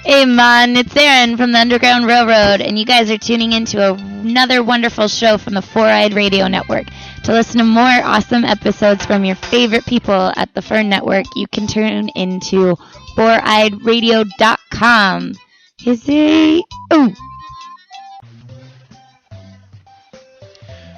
Hey man, it's Aaron from the Underground Railroad, and you guys are tuning into another wonderful show from the Four-Eyed Radio Network. To listen to more awesome episodes from your favorite people at the Fern Network, you can tune into foureyedradio.com.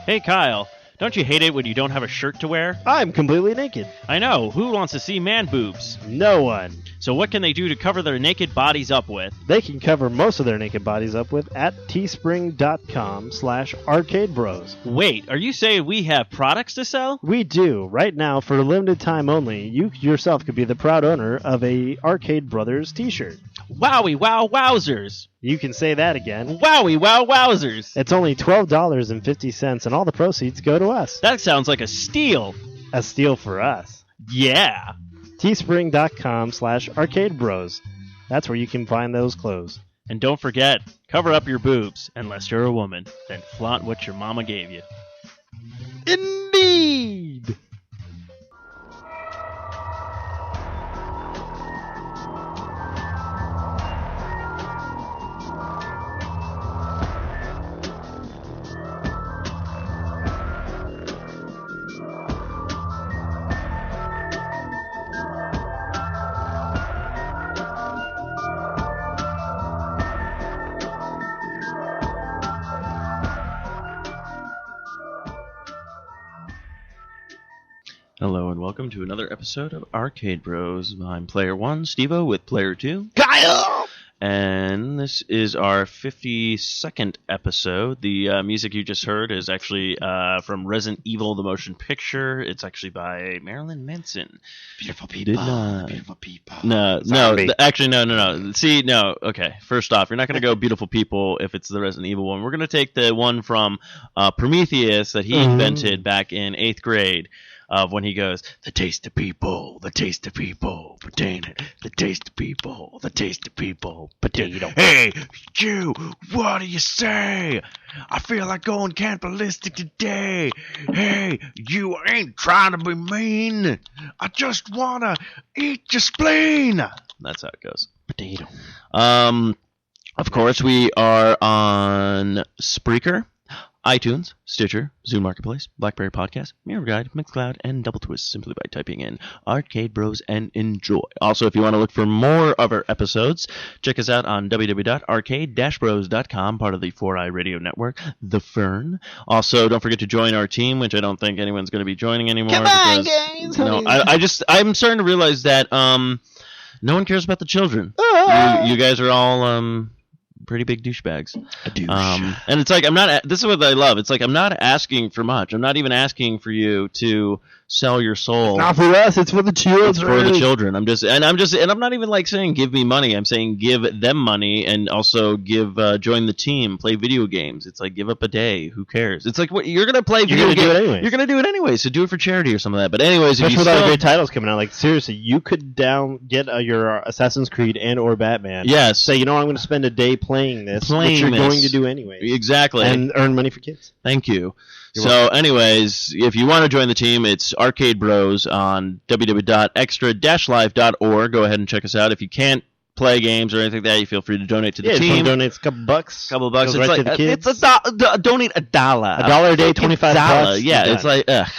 Hey Kyle, don't you hate it when you don't have a shirt to wear? I'm completely naked. I know, who wants to see man boobs? No one. So what can they do to cover their naked bodies up with? They can cover most of their naked bodies up with at teespring.com/arcadebros. Wait, are you saying we have products to sell? We do. Right now, for a limited time only, you yourself could be the proud owner of a Arcade Brothers t-shirt. Wowie wow wowzers! You can say that again. Wowie wow wowzers! It's only $12.50, and all the proceeds go to us. That sounds like a steal! A steal for us. Yeah! teespring.com/arcadebros. That's where you can find those clothes. And don't forget, cover up your boobs, unless you're a woman. Then flaunt what your mama gave you. Indeed! Hello and welcome to another episode of Arcade Bros. I'm Player 1, Steve-O, with Player 2, Kyle! And this is our 52nd episode. The music you just heard is actually from Resident Evil, the motion picture. It's actually by Marilyn Manson. Beautiful people. Beautiful people. No. Actually, no. See, no. Okay, first off, you're not going to go Beautiful People if it's the Resident Evil one. We're going to take the one from Prometheus that he invented back in 8th grade. Of when he goes, the taste of people, potato, the taste of people, the taste of people, potato. Hey, you, what do you say? I feel like going cannibalistic today. Hey, you ain't trying to be mean. I just want to eat your spleen. That's how it goes. Potato. Of course, we are on Spreaker, iTunes, Stitcher, Zune Marketplace, BlackBerry Podcast, Mirror Guide, Mixcloud, and Double Twist simply by typing in Arcade Bros and enjoy. Also, if you want to look for more of our episodes, check us out on www.arcade-bros.com, part of the Four-Eye Radio Network, The Fern. Also, don't forget to join our team, which I don't think anyone's going to be joining anymore. Come on, guys! No, I'm starting to realize that no one cares about the children. You guys are all pretty big douchebags. A douche. And it's like, this is what I love. It's like, I'm not asking for much. I'm not even asking for you to sell your soul. It's not for us, it's for the children. It's for the children. I'm not even like saying give me money. I'm saying give them money and also join the team, play video games. It's like give up a day. Who cares? It's like what you're gonna play video games. You're gonna do it anyway. So do it for charity or some of that. But anyways, especially with all the great titles coming out, like seriously, you could get your Assassin's Creed and or Batman. Yes. Say, I'm going to spend a day playing this, which you're going to do anyway. Exactly. And earn money for kids. Thank you. So anyways, if you want to join the team, it's Arcade Bros on www.extra-live.org. Go ahead and check us out. If you can't play games or anything like that, you feel free to donate to the team. Donates a couple bucks. It's right like, to the kids. it's donate $1. $1 a day, $25. Yeah, it's like, ugh.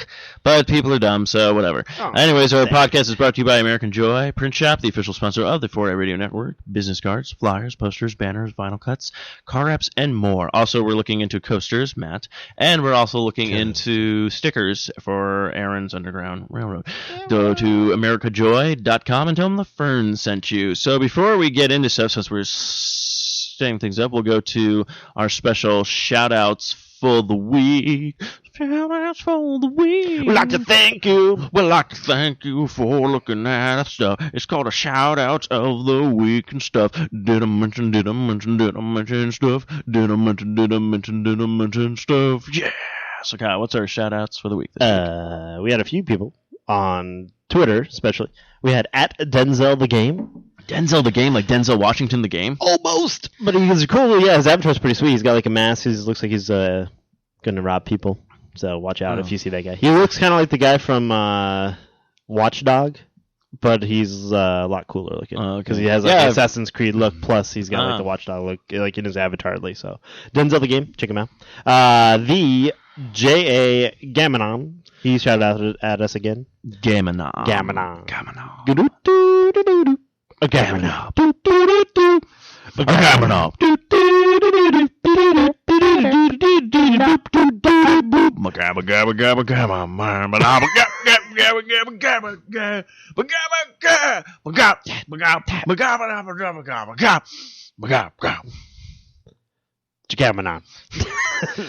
But people are dumb, so whatever. Anyways, our podcast is brought to you by American Joy Print Shop, the official sponsor of the 4A Radio Network. Business cards, flyers, posters, banners, vinyl cuts, car wraps, and more. Also, we're looking into coasters, Matt, and we're also looking into stickers for Aaron's Underground Railroad. Go to americajoy.com and tell them the Fern sent you. So before we get into stuff, since we're setting things up, we'll go to our special shout-outs for the week. Shout-outs for the week. We'd like to thank you. We'd like to thank you for looking at our stuff. It's called a shout-outs of the week and stuff. Did I mention stuff? Did I mention stuff? Yeah. So, Kyle, what's our shout-outs for the week this week? We had a few people on Twitter, especially. We had at Denzel the Game. Denzel the Game, like Denzel Washington the Game? Almost. But he's cool. Yeah, his avatar's pretty sweet. He's got like a mask. He looks like he's going to rob people. So watch out if you see that guy. He looks kind of like the guy from Watchdog. but he's a lot cooler looking because he has Assassin's Creed look. Plus, he's got like the Watchdog look, like in his avatar at least. So, Denzel the game, check him out. The J.A. Gaminon, he shouted out at us again. Gaminon. Gaminon.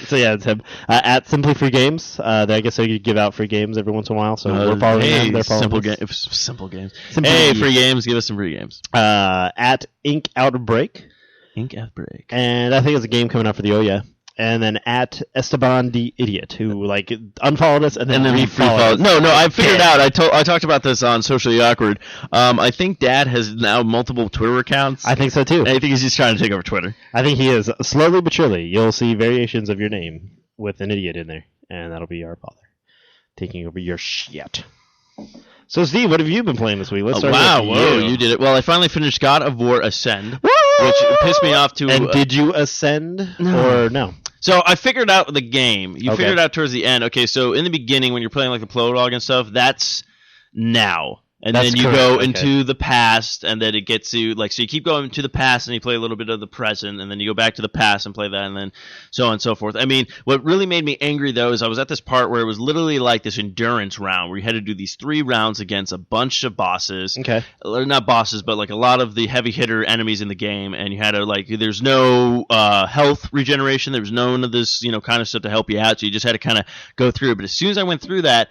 So yeah, it's him. At Simply Free Games, I guess they give out free games every once in a while. So we're following them. They're following simple games. Hey, free games. Give us some free games. At Ink Outbreak. And I think it's a game coming out for the Ouya. And then at Esteban the Idiot, who like unfollowed us and then re-followed us. No, I figured out. I talked about this on Socially Awkward. I think Dad has now multiple Twitter accounts. I think so too. I think he's just trying to take over Twitter. I think he is. Slowly but surely, you'll see variations of your name with an idiot in there, and that'll be our father taking over your shit. So, Steve, what have you been playing this week? Let's start with you. You did it. Well, I finally finished God of War Ascend, which pissed me off to... And did you ascend or no? So I figured out the game. You figured out towards the end. Okay, so in the beginning when you're playing like the prologue and stuff, that's now. And then you go into the past, and then it gets you, like, so you keep going to the past, and you play a little bit of the present, and then you go back to the past and play that, and then so on and so forth. I mean, what really made me angry, though, is I was at this part where it was literally like this endurance round, where you had to do these 3 rounds against a bunch of bosses. Okay. Not bosses, but, like, a lot of the heavy hitter enemies in the game, and you had to, like, there's no health regeneration, there was none of this, kind of stuff to help you out, so you just had to kind of go through. But as soon as I went through that,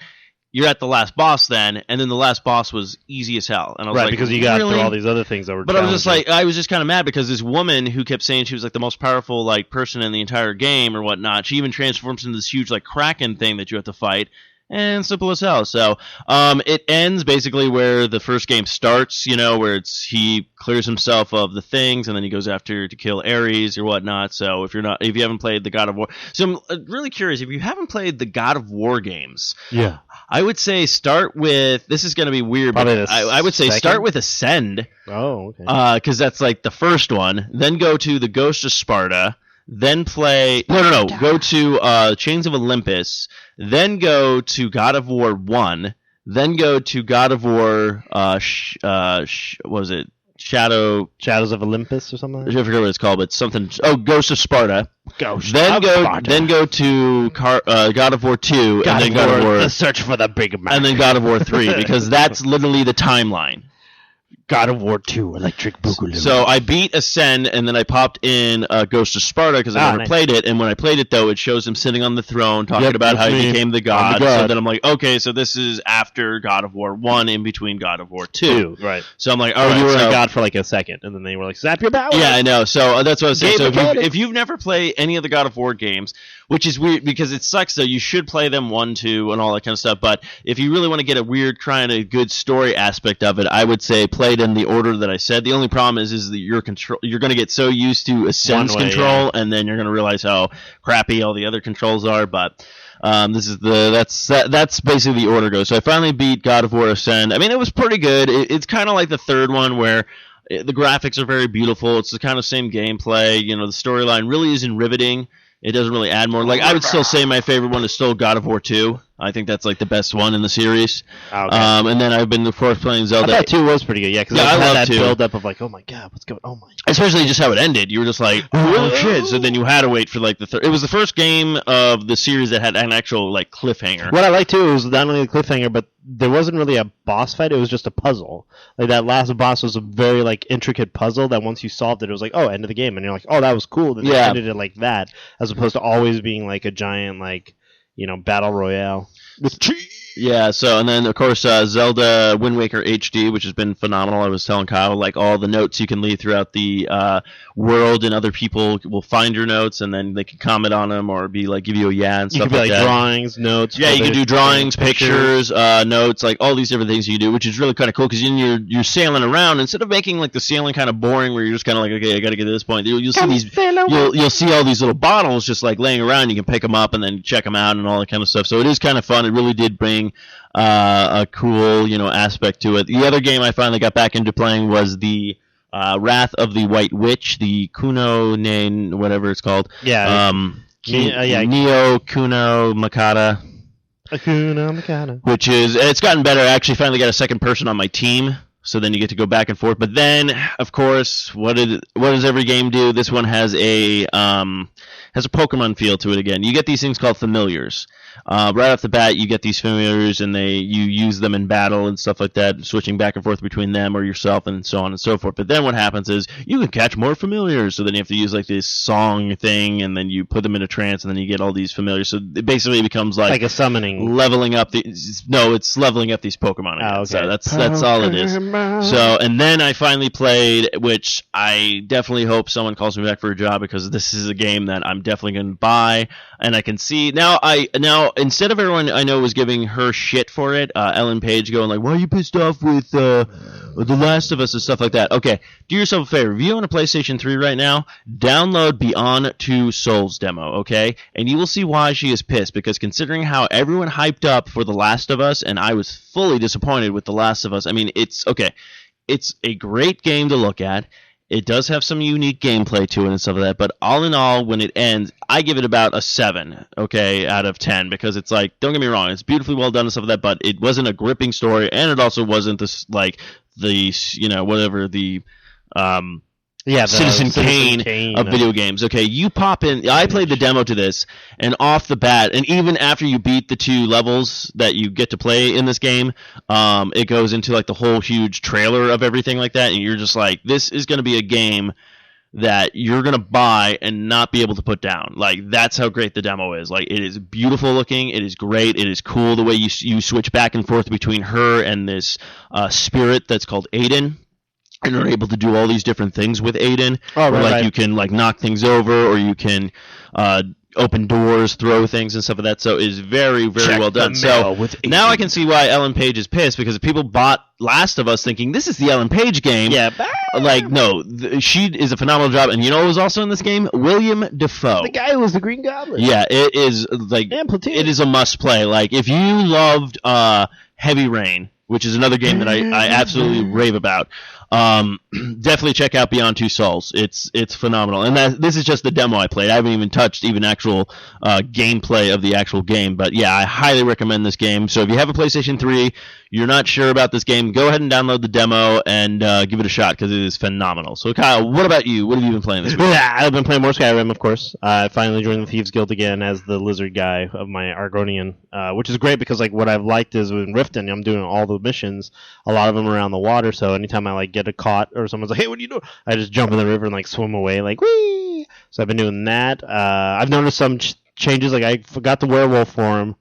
you're at the last boss then, and then the last boss was easy as hell. And I was like, because you got through all these other things that were But I was just kind of mad because this woman who kept saying she was like the most powerful like person in the entire game or whatnot, she even transforms into this huge like kraken thing that you have to fight. And simple as hell. So it ends basically where the first game starts, where he clears himself of the things, and then he goes after to kill Ares or whatnot. So if you haven't played the God of War, so I'm really curious if you haven't played the God of War games. Yeah, I would say start with. This is going to be weird, but I would say start with Ascend. Oh, okay. Because that's like the first one. Then go to the Ghost of Sparta. Then play go to Chains of Olympus, then go to God of War 1, then go to God of War what was it? Shadows of Olympus or something? I forget what it's called, but something Ghost of Sparta. Then go to God of War 2 and then God of War The Search for the Big Mac. And then God of War 3 because that's literally the timeline. God of War 2, Electric Boogaloo. So I beat Ascend, and then I popped in Ghost of Sparta because I never played it. And when I played it, though, it shows him sitting on the throne talking about how he became the god. So then I'm like, okay, so this is after God of War 1, in between God of War 2. Right. So I'm like, all right. You were a god for like a second, and then they were like, zap your power. Yeah, I know. So that's what I was saying. So if you've never played any of the God of War games, which is weird because it sucks, though, you should play them 1, 2, and all that kind of stuff. But if you really want to get a weird, kind of good story aspect of it, I would say play it in the order that I said. The only problem is that you're going to get so used to Ascend's control, and then you're going to realize how crappy all the other controls are. But that's basically the order goes. So I finally beat God of War Ascend. I mean, it was pretty good. It's kind of like the third one where the graphics are very beautiful. It's the kind of same gameplay. The storyline really isn't riveting. It doesn't really add more. Like I would still say my favorite one is still God of War 2. I think that's like the best one in the series. Okay. And then I've been, of course, playing Zelda. I thought 2 was pretty good, yeah, because I love that 2. build up of like, oh my god, what's going on? Oh my god. Especially just how it ended. You were just like, oh shit. So then you had to wait for like the third. It was the first game of the series that had an actual like cliffhanger. What I liked too was not only the cliffhanger, but there wasn't really a boss fight. It was just a puzzle. Like that last boss was a very like intricate puzzle that once you solved it, it was like, oh, end of the game. And you're like, oh, that was cool. Then they ended it like that, as opposed to always being like a giant like, battle royale. Yeah, so, and then, of course, Zelda Wind Waker HD, which has been phenomenal. I was telling Kyle, like, all the notes you can leave throughout the world, and other people will find your notes, and then they can comment on them, or be like, give you a and stuff like that. Drawings, notes. Yeah, you can do drawings, pictures, notes, like, all these different things you do, which is really kind of cool, because you're sailing around, instead of making, like, the sailing kind of boring, where you're just kind of like, okay, I gotta get to this point, you'll see all these little bottles just, like, laying around, you can pick them up, and then check them out, and all that kind of stuff, so it is kind of fun. It really did bring a cool, aspect to it. The other game I finally got back into playing was the Wrath of the White Witch, the Kuno Nain, whatever it's called. Yeah. Neo Kuno Makata. Hakuna Matata. Which is, it's gotten better. I actually finally got a second person on my team, so then you get to go back and forth. But then, of course, what does every game do? This one has a Pokemon feel to it again. You get these things called familiars. Right off the bat, you get these familiars, and you use them in battle and stuff like that, switching back and forth between them or yourself and so on and so forth. But then what happens is you can catch more familiars, so then you have to use like this song thing, and then you put them in a trance, and then you get all these familiars. So it basically becomes like a summoning. Leveling up it's leveling up these Pokemon again. Oh, okay. So that's all it is. So, and then I finally played, which I definitely hope someone calls me back for a job, because this is a game that I'm definitely going to buy, and I can see now instead of everyone I know was giving her shit for it, Ellen Page going like, why are you pissed off with The Last of Us and stuff like that? Okay, do yourself a favor. If you own a PlayStation 3 right now, download Beyond Two Souls demo, okay? And you will see why she is pissed, because considering how everyone hyped up for The Last of Us, and I was fully disappointed with The Last of Us. I mean, it's a great game to look at. It does have some unique gameplay to it and stuff like that, but all in all, when it ends, I give it about a 7, okay, out of 10, because it's like, don't get me wrong, it's beautifully well done and stuff like that, but it wasn't a gripping story, and it also wasn't this, like, Citizen Kane of video games. Okay, you pop in. I played the demo to this, and off the bat, and even after you beat the 2 levels that you get to play in this game, it goes into like the whole huge trailer of everything like that, and you're just like, this is going to be a game that you're going to buy and not be able to put down. Like, that's how great the demo is. Like, it is beautiful looking, it is great, it is cool the way you switch back and forth between her and this spirit that's called Aiden. And are able to do all these different things with Aiden. Oh, right. You can like knock things over, or you can open doors, throw things, and stuff like that. So it's very, very well done. So now I can see why Ellen Page is pissed, because if people bought Last of Us thinking this is the Ellen Page game, no, she is a phenomenal job. And you know who was also in this game? William Dafoe, the guy who was the Green Goblin. Yeah, it is like it is a must play. Like, if you loved Heavy Rain, which is another game that I absolutely rave about. Definitely check out Beyond Two Souls. It's phenomenal. And this is just the demo I played. I haven't even touched actual gameplay of the actual game. But yeah, I highly recommend this game. So if you have a PlayStation 3, you're not sure about this game, go ahead and download the demo and give it a shot, because it is phenomenal. So Kyle, what about you? What have you been playing this week? Yeah, I've been playing more Skyrim, of course. I finally joined the Thieves Guild again as the lizard guy of my Argonian, which is great, because like what I've liked is in Riften, I'm doing all the missions, a lot of them around the water. So anytime I like get a caught or someone's like, hey, what are you doing? I just jump in the river and like swim away, like whee. So I've been doing that. I've noticed some changes. Like, I forgot the werewolf form,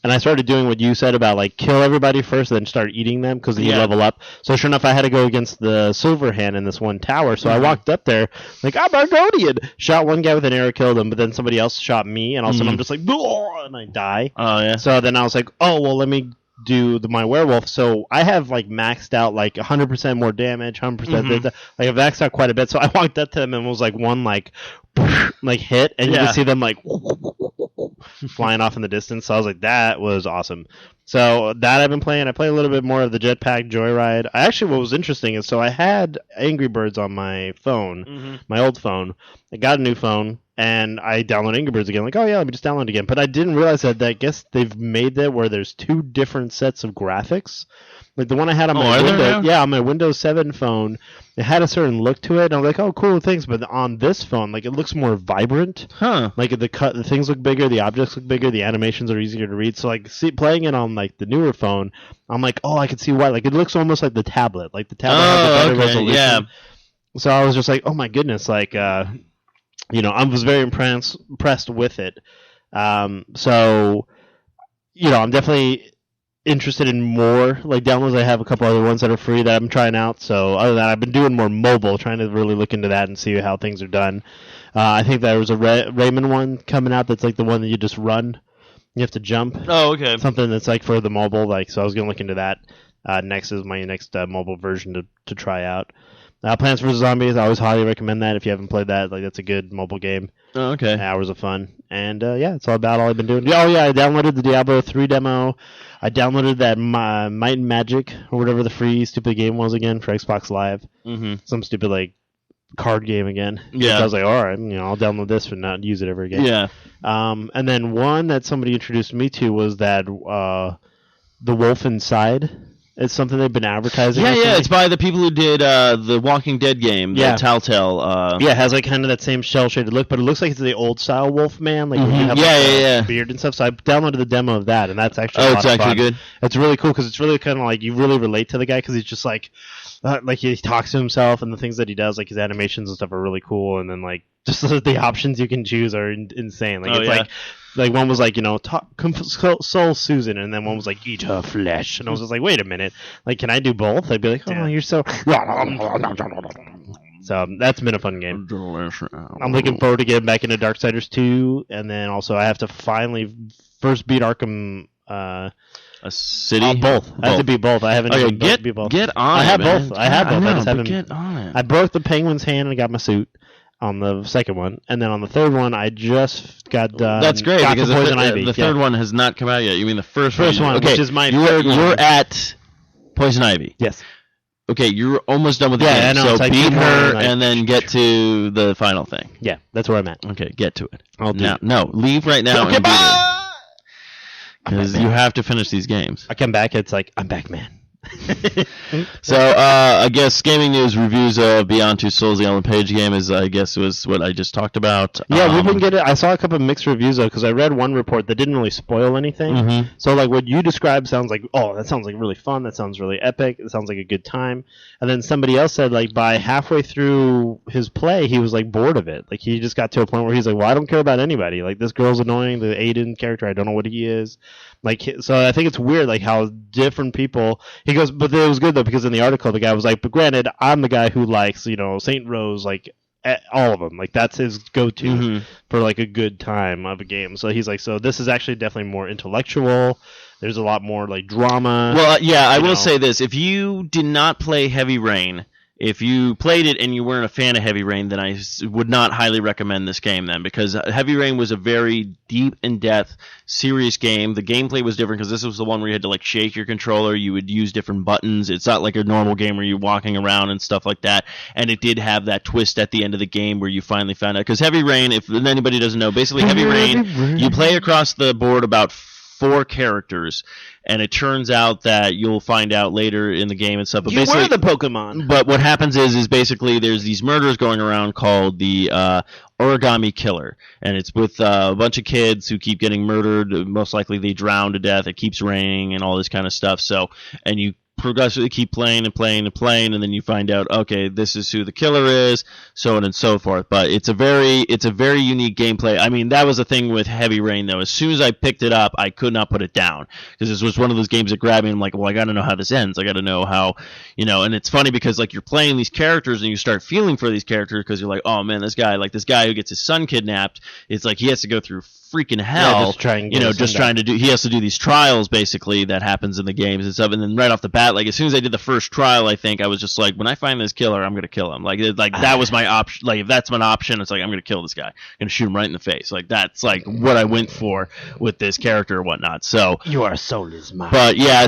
and I started doing what you said about like kill everybody first, then start eating them, because you level up. So sure enough, I had to go against the silver hand in this one tower. So I walked up there like, I'm Argonian, shot one guy with an arrow, killed him, but then somebody else shot me, and all of a sudden I'm just like, and I die. Oh yeah. So then I was like, oh well, let me do my werewolf. So I have like maxed out like 100% more damage, 100% like I've maxed out quite a bit. So I walked up to them and was like one like hit, and you can see them like flying off in the distance. So I was like, that was awesome. So that I've been playing. I play a little bit more of the Jetpack Joyride. What was interesting is, so I had Angry Birds on my phone, my old phone. I got a new phone, and I downloaded Angry Birds again. Like, oh yeah, let me just download it again. But I didn't realize that I guess they've made that where there's 2 different sets of graphics. Like the one I had on my on my Windows 7 phone, it had a certain look to it. And I was like, oh, cool, thanks. But on this phone, like, it looks more vibrant. Like the things look bigger, the objects look bigger, the animations are easier to read. So like, playing it on like the newer phone, I'm like, oh, I can see why. Like, it looks almost like the tablet. Like the tablet has a better resolution. Yeah. So I was just like, oh my goodness, like I was very impressed with it. So I'm definitely interested in more like downloads. I have a couple other ones that are free that I'm trying out. So other than that, I've been doing more mobile, trying to really look into that and see how things are done. I think there was a Rayman one coming out that's like the one that you just run. You have to jump. Oh, okay. Something that's like for the mobile. Like, so I was gonna look into that. Next is my next mobile version to try out. Plants vs Zombies, I always highly recommend that if you haven't played that. Like that's a good mobile game. Oh, okay. Hours of fun, and it's all about all I've been doing. Oh yeah, I downloaded the Diablo 3 demo. I downloaded that Might and Magic or whatever the free stupid game was again for Xbox Live. Mm-hmm. Some stupid like card game again. Yeah. So I was like, all right, I'll download this and not use it ever again. Yeah. And then one that somebody introduced me to was that The Wolf Inside. It's something they've been advertising. Yeah, it's by the people who did the Walking Dead game, the Telltale. It has like kind of that same shell-shaded look, but it looks like it's the old style Wolfman, like where you have like, beard and stuff. So I downloaded the demo of that, and that's actually it's actually good. It's really cool because it's really kind of like you really relate to the guy because he's just like he talks to himself, and the things that he does, like his animations and stuff, are really cool. And then like just the options you can choose are insane. Like like one was like console Susan, and then one was like eat her flesh, and I was just like, wait a minute, like can I do both? I'd be like, oh, you're so. So that's been a fun game. I'm looking forward to getting back into Darksiders 2, and then also I have to finally first beat Arkham. A city? Both. I have to beat both. I haven't beat both. Get on I it, have man. both. I have both. I just haven't. Get on it. I broke the penguin's hand and got my suit on the second one, and then on the third one, I just got done. That's great because the third one has not come out yet. You mean the first one? Okay, which is my third one. You're at Poison Ivy. Yes. Okay, you're almost done with the game. So like beat her and then get to the final thing. Yeah, that's where I'm at. Okay, get to it. I'll do it. No, leave right now and beat it. Because you have to finish these games. I come back, it's like, I'm back, man. So, I guess gaming news reviews of Beyond Two Souls, the Ellen Page game, was what I just talked about. Yeah, we've been getting. I saw a couple of mixed reviews though, because I read one report that didn't really spoil anything. Mm-hmm. So, like what you described sounds like, oh, that sounds like really fun. That sounds really epic. It sounds like a good time. And then somebody else said, like by halfway through his play, he was like bored of it. Like he just got to a point where he's like, well, I don't care about anybody. Like this girl's annoying. The Aiden character, I don't know what he is. Like, so I think it's weird, like how different people. He goes, but it was good though because in the article the guy was like, but granted, I'm the guy who likes Saint Rose, like all of them, like that's his go-to for like a good time of a game. So he's like, so this is actually definitely more intellectual. There's a lot more like drama. Well, yeah, I will say this: if you did not play Heavy Rain. If you played it and you weren't a fan of Heavy Rain, then I would not highly recommend this game then, because Heavy Rain was a very deep, in-depth, serious game. The gameplay was different because this was the one where you had to like shake your controller. You would use different buttons. It's not like a normal game where you're walking around and stuff like that. And it did have that twist at the end of the game where you finally found out. Because Heavy Rain, if anybody doesn't know, basically Heavy Rain, you play across the board about 4 characters, and it turns out that you'll find out later in the game and stuff. But you were the Pokemon. But what happens is basically there's these murders going around called the Origami Killer, and it's with a bunch of kids who keep getting murdered. Most likely they drown to death. It keeps raining and all this kind of stuff. So, and you progressively keep playing, and then you find out, okay, this is who the killer is, so on and so forth. But it's a very unique gameplay. I mean, that was the thing with Heavy Rain, though. As soon as I picked it up, I could not put it down, because this was one of those games that grabbed me. I'm like, well, I got to know how this ends. I got to know how, and it's funny because like you're playing these characters and you start feeling for these characters because you're like, oh man, this guy who gets his son kidnapped, it's like he has to go through freaking hell, he has to do these trials basically that happens in the games and stuff. And then right off the bat, like as soon as I did the first trial, I think I was just like, when I find this killer, I'm gonna kill him. Like that was my option. Like if that's my option, it's like I'm gonna kill this guy. I'm gonna shoot him right in the face. Like that's like what I went for with this character or whatnot. So your soul is mine. But yeah,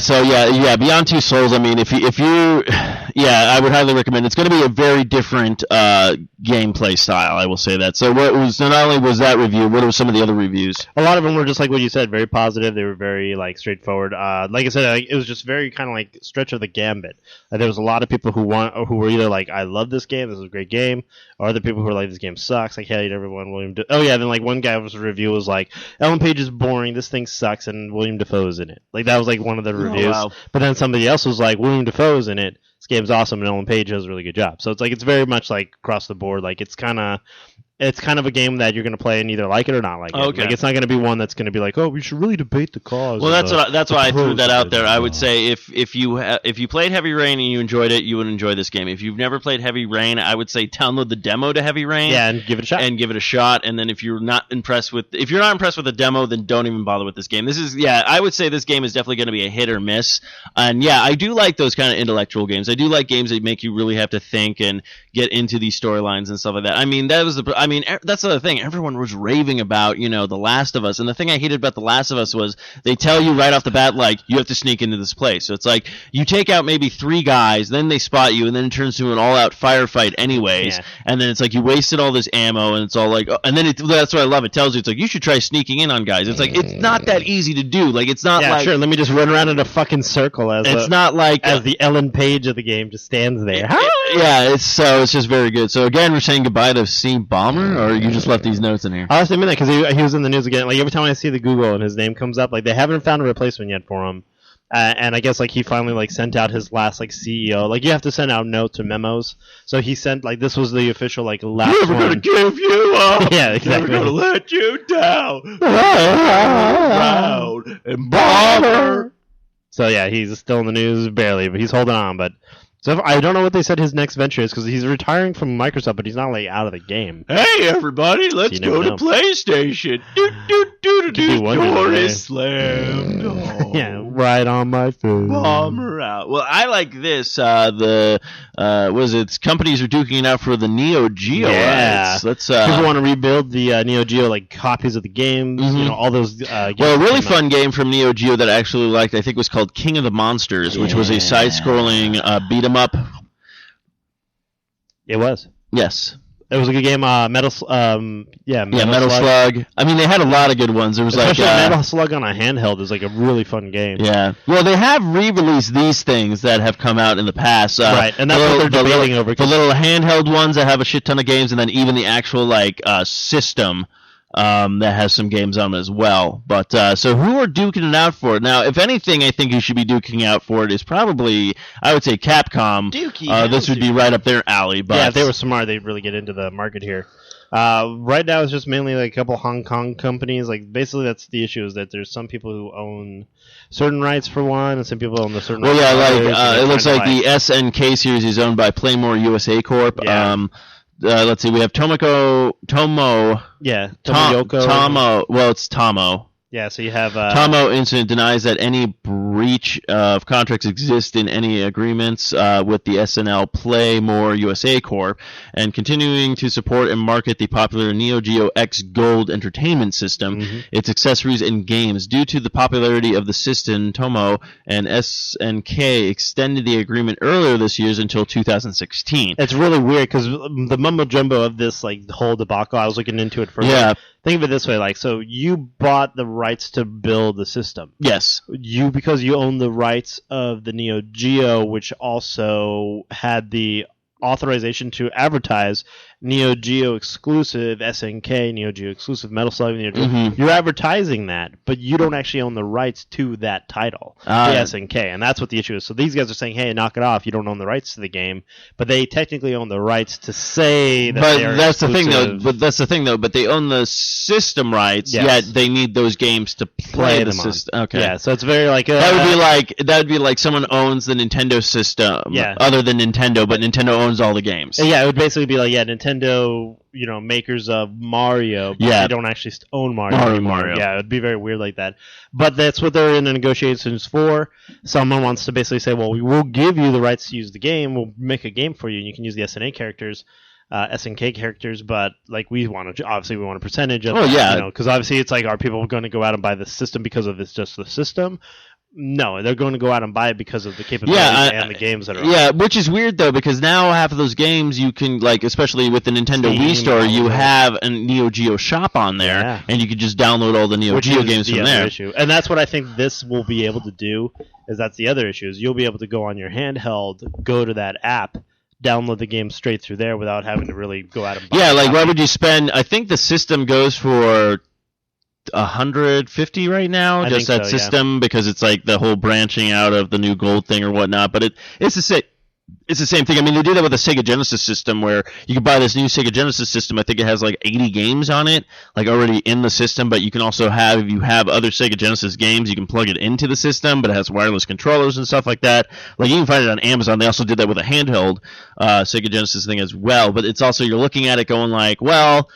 Beyond Two Souls. I mean, if you I would highly recommend. It's gonna be a very different gameplay style. I will say that. So not only was that review, what were some of the other reviews? A lot of them were just like what you said, very positive. They were very like straightforward. Like I said, it was just very kind of like stretch of the gambit. There was a lot of people who were either like, I love this game, this is a great game, or other people who were like, this game sucks, I hate everyone. Then like one guy was review was like, Ellen Page is boring, this thing sucks, and William Dafoe's in it. Like that was like one of the reviews. Oh, wow. But then somebody else was like, William Dafoe's in it. This game's awesome, and Ellen Page does a really good job. So it's like it's very much like across the board. Like it's kind of it's kind of a game that you're going to play and either like it or not like it. Okay. Like, it's not going to be one that's going to be like, oh, we should really debate the cause. Well, that's why I threw that out there. I would say if you played Heavy Rain and you enjoyed it, you would enjoy this game. If you've never played Heavy Rain, I would say download the demo to Heavy Rain. Yeah, and give it a shot. And then if you're not impressed with the demo, then don't even bother with this game. I would say this game is definitely going to be a hit or miss. And yeah, I do like those kind of intellectual games. I do like games that make you really have to think and get into these storylines and stuff like that. I mean, that's the other thing. Everyone was raving about, The Last of Us. And the thing I hated about The Last of Us was they tell you right off the bat, like, you have to sneak into this place. So it's like you take out maybe 3 guys, then they spot you, and then it turns into an all-out firefight anyways. Yeah. And then it's like you wasted all this ammo, and it's all like, and then that's what I love. It tells you, it's like, you should try sneaking in on guys. It's like, it's not that easy to do. Like, it's not like... sure, let me just run around in a fucking circle as the Ellen Page of the game just stands there. It's just very good. So again, we're saying goodbye to C. Bomber, or you just left these notes in here? I honestly mean that because he was in the news again. Like every time I see the Google and his name comes up, like they haven't found a replacement yet for him. And I guess like he finally like sent out his last like CEO. Like you have to send out notes or memos. So he sent like this was the official like last one. Never gonna give you up. Yeah, exactly. Never gonna let you down. Proud and Bomber. So yeah, he's still in the news barely, but he's holding on. But so I don't know what they said his next venture is because he's retiring from Microsoft, but he's not like out of the game. Hey everybody, let's go to PlayStation. Door is slammed. Oh. Yeah, right on my face. Bomber out. Well, I like this. Companies are duking it out for the Neo Geo. Yeah, let's. People want to rebuild the Neo Geo like copies of the games. Mm-hmm. All those. Games a really fun game from Neo Geo that I actually liked, I think, was called King of the Monsters, which was a side-scrolling beat 'em up. It was. Yes. It was a good game. Metal Slug. I mean, they had a lot of good ones. There was especially Metal Slug on a handheld is like a really fun game. Yeah. Well, they have re-released these things that have come out in the past. Right, and that's what they're debating over. The little handheld ones that have a shit ton of games, and then even the actual system. That has some games on it as well. But so who are duking it out for it? Now, if anything, I think you should be duking out for it is probably, I would say, Capcom. This would be right up their alley. But yeah, if they were smart, they'd really get into the market here. Right now, it's just mainly like a couple Hong Kong companies. Like basically, that's the issue is that there's some people who own certain rights for one, and some people own the certain. Well, rights yeah, it looks like the SNK series is owned by Playmore USA Corp. Yeah. Let's see. We have Tomo. Yeah, Tomo. Well, it's Tomo. Yeah, so you have... Tomo Incident denies that any breach of contracts exist in any agreements with the SNL Playmore USA Corp. and continuing to support and market the popular Neo Geo X Gold entertainment system, its accessories and games. Due to the popularity of the system, Tomo and SNK extended the agreement earlier this year until 2016. It's really weird because the mumbo jumbo of this whole debacle, I was looking into it first. Yeah. Think of it this way, so you bought the rights to build the system. Yes. Because you own the rights of the Neo Geo, which also had the authorization to advertise Neo Geo exclusive SNK, Neo Geo exclusive Metal Slug, Neo Geo. You're advertising that, but you don't actually own the rights to that title, the SNK, and that's what the issue is. So these guys are saying, hey, knock it off, you don't own the rights to the game, but they technically own the rights to say that they are exclusive. That's the thing, though. But they own the system rights, yet they need those games to play the system. Okay. Yeah, so it's very that would be like someone owns the Nintendo system, other than Nintendo, but Nintendo owns all the games. Yeah, it would basically be like, Nintendo, makers of Mario, but they don't actually own Mario. Yeah, it would be very weird like that. But that's what they're in the negotiations for. Someone wants to basically say, well, we will give you the rights to use the game. We'll make a game for you, and you can use the SNK characters, but we want a percentage of because obviously it's like, are people going to go out and buy the system because of it's just the system? No, they're going to go out and buy it because of the capabilities and the games that are on it. Which is weird, though, because now half of those games you can, especially with the Nintendo Wii Store, you have a Neo Geo shop on there, and you can just download all the Neo Geo games from there. Issue. And that's what I think this will be able to do, is that's the other issue, is you'll be able to go on your handheld, go to that app, download the game straight through there without having to really go out and buy it. Why would you spend... I think the system goes for... $150 right now, system, because it's like the whole branching out of the new gold thing or whatnot. But it's It's the same thing. I mean, they do that with the Sega Genesis system where you can buy this new Sega Genesis system. I think it has like 80 games on it, like already in the system, but you can also have, if you have other Sega Genesis games, you can plug it into the system, but it has wireless controllers and stuff like that. Like, you can find it on Amazon. They also did that with a handheld Sega Genesis thing as well, but it's also, you're looking at it going like, well,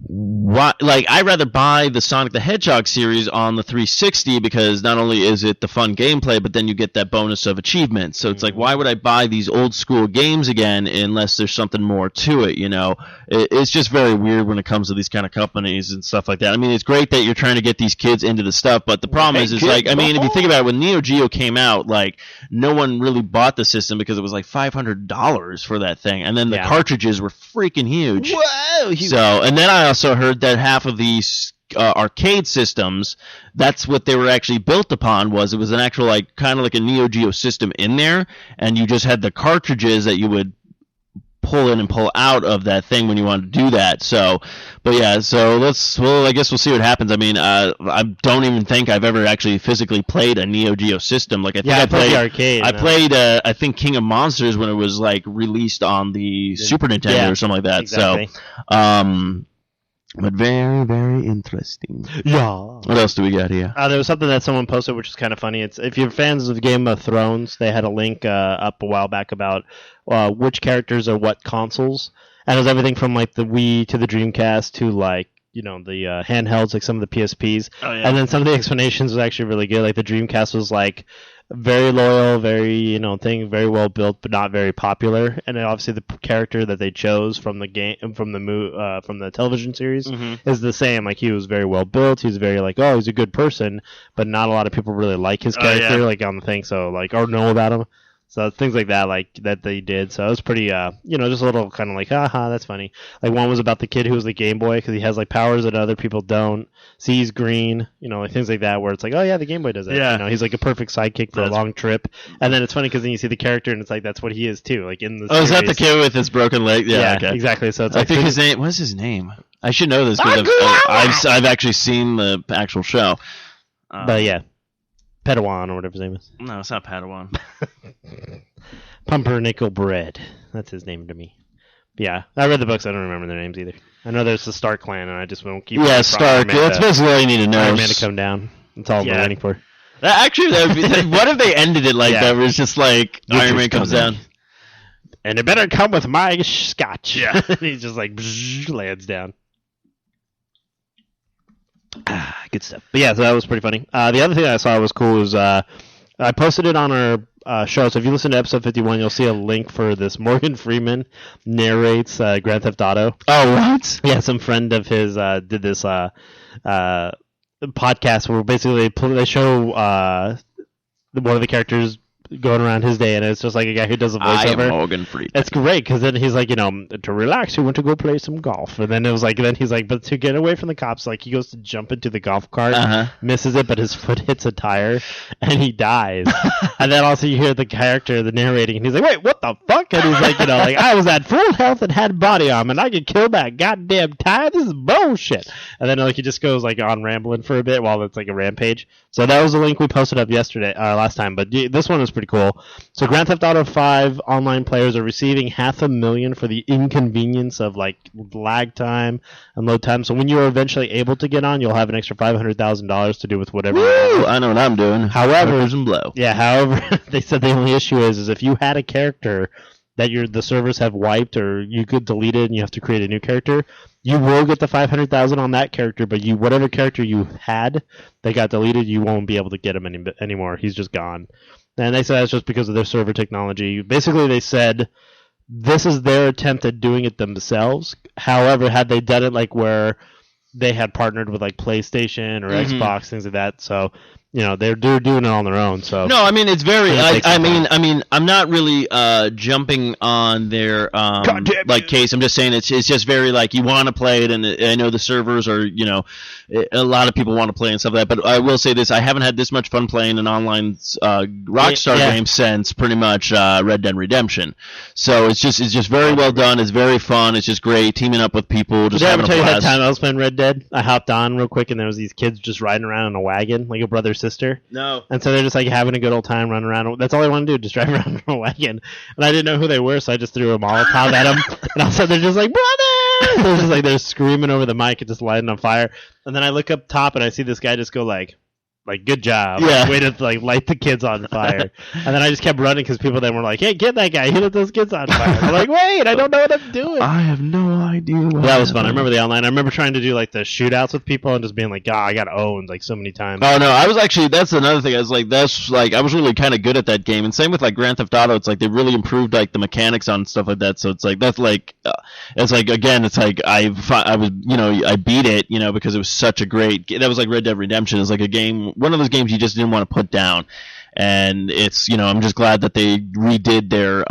what, like, I'd rather buy the Sonic the Hedgehog series on the 360 because not only is it the fun gameplay, but then you get that bonus of achievements. So it's like, why would I buy these old school games again unless there's something more to it? You know, it's just very weird when it comes to these kind of companies and stuff like that. I mean, it's great that you're trying to get these kids into the stuff, but the problem is like, I mean, if you think about it, when Neo Geo came out, like, no one really bought the system because it was like $500 for that thing, and then the cartridges were freaking huge. Whoa! So, and then I also heard that half of these arcade systems, that's what they were actually built upon, was it was an actual, like, kind of like a Neo Geo system in there, and you just had the cartridges that you would pull in and pull out of that thing when you wanted to do that. So, but yeah, so I guess we'll see what happens. I mean, I don't even think I've ever actually physically played a Neo Geo system. Like, I think I played the arcade. I played, I think, King of Monsters when it was like released on the Super Nintendo or something like that. Exactly. So, but very, very interesting. Yeah. What else do we got here? There was something that someone posted, which is kind of funny. It's, if you're fans of Game of Thrones, they had a link up a while back about which characters are what consoles, and it was everything from like the Wii to the Dreamcast to like, you know, the handhelds, like some of the PSPs. Oh, yeah. And then some of the explanations was actually really good. Like the Dreamcast was like very loyal, very, you know, thing, very well built, but not very popular. And then obviously the character that they chose from the game, from the television series, is the same. Like, he was very well built. He was very like, oh, he's a good person, but not a lot of people really like his character, like on the thing. So like, or know about him. So things like that, like that they did. So it was pretty, you know, just a little kind of like, haha, that's funny. Like, one was about the kid who was the Game Boy because he has like powers that other people don't. Sees green, you know, like things like that, where it's like, oh yeah, the Game Boy does that. Yeah. You know, he's like a perfect sidekick for a long trip. And then it's funny because then you see the character and it's like that's what he is too. Like in the series. Is that the kid with his broken leg? Yeah, okay. Exactly. So it's I think his name. What's his name? I should know this because I've actually seen the actual show. But yeah. Padawan or whatever his name is. No, it's not Padawan. Pumpernickel Bread. That's his name to me. But yeah, I read the books. I don't remember their names either. I know there's the Stark clan, and I just won't keep. Yeah, Stark. That's basically all you need to know. Iron Man to come down. That's all I'm waiting for. Actually, what if they ended it like that? Where it's just like Iron Man comes down, and it better come with my scotch. Yeah, and he's just like lands down. Good stuff. But yeah, so that was pretty funny. The other thing I saw was cool was I posted it on our show. So if you listen to episode 51, you'll see a link for this. Morgan Freeman narrates Grand Theft Auto. Oh, what? Yeah, some friend of his did this podcast where basically they show one of the characters going around his day, and it's just like a guy who does a voiceover. I am Morgan Freeman. It's great because then he's like, you know, to relax, he went to go play some golf, and then it was like, then he's like, but to get away from the cops, like he goes to jump into the golf cart, misses it, but his foot hits a tire, and he dies. And then also you hear the character, the narrating, and he's like, wait, what the fuck? And he's like, you know, like I was at full health and had body armor, and I could kill that goddamn tire. This is bullshit. And then like he just goes like on rambling for a bit while it's like a rampage. So that was the link we posted up last time, but this one was pretty cool. So Grand Theft Auto 5 online players are receiving $500,000 for the inconvenience of like lag time and load time. So when you're eventually able to get on, you'll have an extra $500,000 to do with whatever. Woo! I know what I'm doing. However, blow. Yeah. However, they said the only issue is if you had a character that the servers have wiped, or you could delete it and you have to create a new character, you will get the $500,000 on that character, but whatever character you had that got deleted, you won't be able to get him anymore. He's just gone. And they said that's just because of their server technology. Basically, they said this is their attempt at doing it themselves. However, had they done it like where they had partnered with like PlayStation or Xbox, things like that, so you know they're doing it on their own. So no, I mean it's very. I mean I'm not really jumping on their like case. I'm just saying it's just very like you want to play it, and I know the servers are, you know, a lot of people want to play and stuff like that. But I will say this: I haven't had this much fun playing an online Rockstar game since pretty much Red Dead Redemption. So it's just very well done. It's very fun. It's just great teaming up with people. Just having a blast. Did I ever tell you that time I was playing Red Dead? I hopped on real quick, and there was these kids just riding around in a wagon, like a brother sister. sister. No. And so they're just like having a good old time running around. That's all they want to do, just drive around in a wagon. And I didn't know who they were, so I just threw a Molotov at them. And all of a sudden they're just like, brother! They're just like, they're screaming over the mic and just lighting on fire. And then I look up top and I see this guy just go like, good job. Yeah. Way to like light the kids on fire. And then I just kept running because people then were like, hey, get that guy. He lit those kids on fire. I'm like, wait, I don't know what I'm doing. I have no idea. That was fun. I remember the online. I remember trying to do like the shootouts with people and just being like, I got owned like so many times. Oh no, I was actually, that's another thing. I was like, I was really kind of good at that game. And same with like Grand Theft Auto. It's like they really improved like the mechanics on stuff like that. So it's like, that's like, it's like, again, it's like I was, I beat it, because it was such a great, that was like Red Dead Redemption. It's like a game, one of those games you just didn't want to put down. And it's, I'm just glad that they redid their,